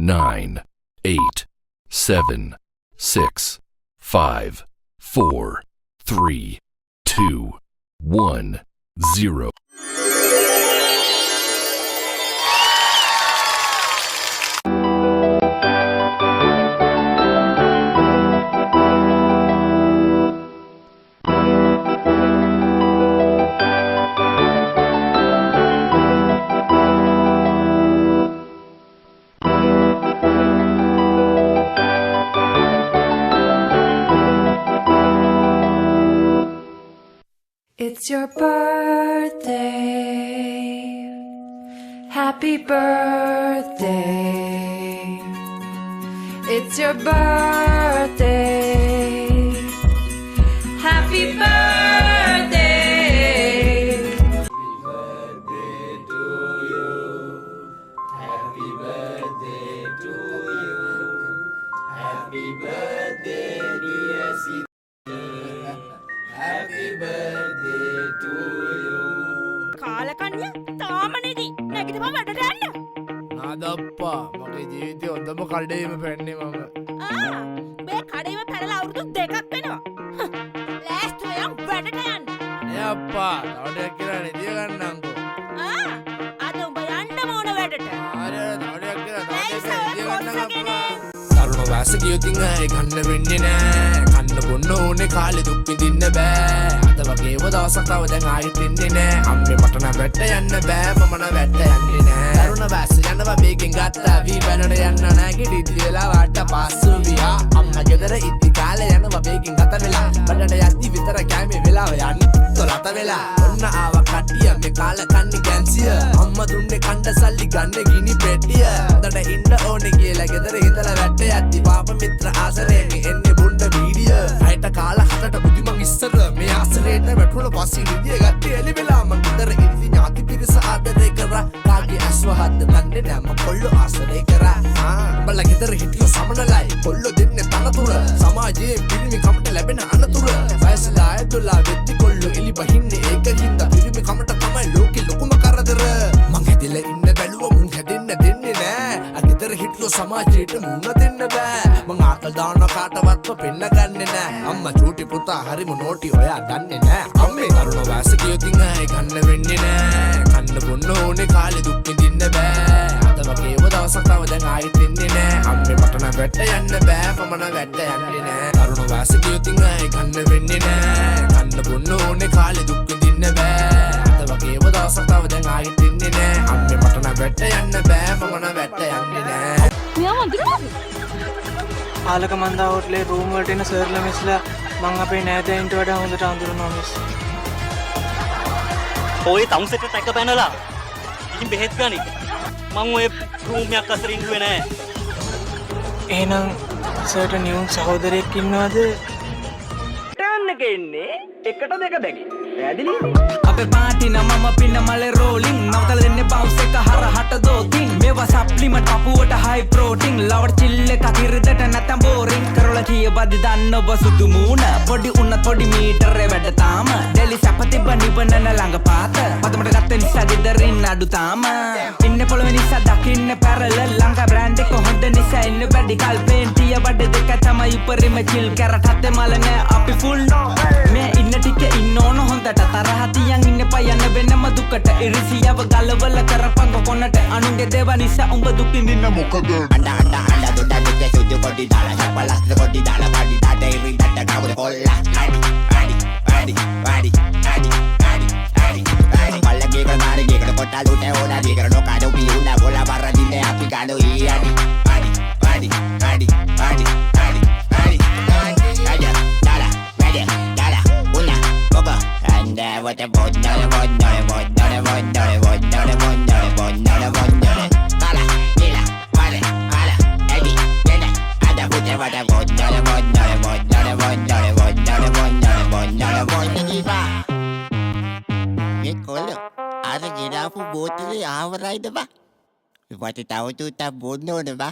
9, 8, 7, 6, 5, 4, 3, 2, 1, 0. It's your birthday. Happy birthday. It's your birthday. Happy birthday. Happy birthday to you. Happy birthday to you. Happy birthday, dear Sita. Happy birthday to you. කාලකන්‍ය තාමනේදී නැගිටපන් වැඩට යන්න. නාදප්පා මගේ ජීවිතේ හොඳම කඩේම පැන්නේ මම. මේ කඩේම පැනලා අවුරුදු 2ක් වෙනවා. ලෑස්ති වෙලා වැඩට යන්න. නේ අප්පා තවඩයක් කියලා නෙදිය ගන්නම්කෝ. අද උඹ යන්න ඕන වැඩට. ආරේ තවඩයක් කියලා තවඩයක් නෙදිය ගන්නම්කෝ. තරුණ වාස ගියොතින් ආයේ ගන්න වෙන්නේ නෑ. කන්න බොන්න ඕනේ කාලේ දුක් විඳින්න බෑ. අද වගේම දවසක් තව දැන් ආයෙත් ඉන්නේ නෑ. අම්මේ මට නම් වැට්ට යන්න බෑ. මම නම් වැට්ට යන්නේ නෑ. තරුණ වාස යනවා මේකෙන් ගත්තා වී බැලට යන්න නෑ. ගෙඩි වෙලා වාට පාස්සු විහා. අම්මා ගෙදර ඉති කාලේ යනවා මේකෙන් ගත වෙලා. බඩට යද්දි විතර කෑමේ වෙලාව යන්න තොලත වෙලා. ඔන්න ආවා කට්ටිය මේ කාල කන්නේ කැන්සිය. අම්මා දුන්නේ කණ්ඩ සල්ලි ගන්න ගිනි පෙට්ටිය. හොඳට ඉන්න ඕනේ කියලා ගෙදර ඉඳලා වැට්ට යද්දි පාප මිත්‍ර ආසරේ එන්නේ බුණ්ඩ වීඩියෝ. අයට කාලා හතට බුදි මං ඉස්සර මේ ආසරේට වැටුණ පස්සේ නිදිය ගත්තේ එලි වෙලා. මං ගෙදර ඉඳි ඥාති පිරිස ආදරේ කරා. කාගේ අස්වහද්ද දන්නේ නෑ මං කොල්ලෝ ආසරේ කරා. උඹලා ගෙදර හිටියෝ සමනලයි කොල්ලෝ දෙන්නේ තනතුර. සමාජයේ පිරිමි කමට ලැබෙන අනතුර. වයසලා ඇතුළා වෙද්දි කොල්ලෝ එලි බහින්නේ ඒකින්ද. පිරිමි කමට තමයි ලෝකෙ ලොකුම කරදර. මං හැදිලා ඉන්න බැලුවා මුන් හැදෙන්න දෙන්නේ නෑ. ගෙදර හිටියෝ සමාජයට මුණ දෙන්න බෑ. මං ආකල් දාන කාටවත්ව පෙන්න ගන්නෙ නෑ. අම්මා චූටි පුතා හරිම නෝටි ඔයා දන්නේ නෑ. අම්මේ තරුණ වාස ගියොතින් ආයේ ගන්න වෙන්නේ නෑ. කන්න බොන්න ඕනේ කාලේ දුක් විඳින්න බෑ. අද වගේම දවසක් තව දැන් ආයෙත් ඉන්නේ නෑ. අම්මේ මට නම් වැට්ට යන්න බෑ. මම නම් වැට්ට යන්නේ නෑ. තරුණ වාස ගියොතින් ආයේ ගන්න වෙන්නේ නෑ. කන්න බොන්න ඕනේ කාලේ දුක් විඳින්න බෑ. අද වගේම දවසක් තව දැන් ආයෙත් ඉන්නේ නෑ. අම්මේ මට නම් වැට්ට යන්න බෑ. මම නම් වැට්ට යන්නේ නෑ. මෙයා වඳිනවද? ආලක මන්දා හෝටලේ රූම් වලට එන සර්ලා මිස්ලා මං අපේ නෑදෑයින්ට වඩා හොඳට අඳුරනවා මිස්. ඔය ටවුන් සෙට් එක පැනලා ඉතින් බෙහෙත් ගනි. මං ඔය රූම් එකක් අතර ඉඳුවේ නෑ. එහෙනම් සර්ට නියුන් සහෝදරයෙක් ඉන්නවද? ටර්න් එක එන්නේ එකට දෙක දෙකේ. පැහැදිලි? අපේ පාටි නමම පින්න මලේ රෝලින් නවතල දෙන්නේ බවුස් එක හරහට දෝතින් මේවා සප්ලිමන්ට් අපුවට හයි ප්‍රෝටීන් ලවර් චිල් එක කිරිදට නැතම් බෝරින් කරලා කීයපද දන්න ඔබ සුදු මූණ පොඩි උන්න පොඩි මීටරේ වැඩ තාම ඩෙලි සැපතිබ නිබනන ළඟ පාත පදමට ගත්ත නිසා ගෙදරින් අඩු තාම ඉන්න පොළොවේ නිසා දකින්න පැරලල් ලංකා බ්‍රෑන්ඩ් එක හොඳ නිසා ඉන්න වැඩි කල්පේන්ටිය වඩ දෙක තමයි උපරිම චිල් කැරට් හතේ මල නෑ අපි ෆුල් මේ ඉන්න ටික ඉන්න ඕන හොඳට තරහ තියන් ඉන්න පයන්න වෙනම දුකට ඉරිසියව ගලවල කරපංග කොන්නට අනුන්ගේ දේව නිසා උඹ දුක් විඳින්න මොකද අඬ දුඩ දුක සුදු කොඩි දාලා සපලස් කොඩි දාලා පඩි දාඩේ රිදට කවුද කොල්ලා අඩි පල්ලගේ කරමාරේ ගේකට කොටලු නේ ඕනා දී කරනෝ කාඩෝ පියුලා ගෝලා වරදින්නේ අපි ගානෝ ඊ අඩි what a bondare ala nila vale ala edi nena ada puta vada bondare ba me kolo ara gira fu botile avrai da ba what tahu tu ta bono da ba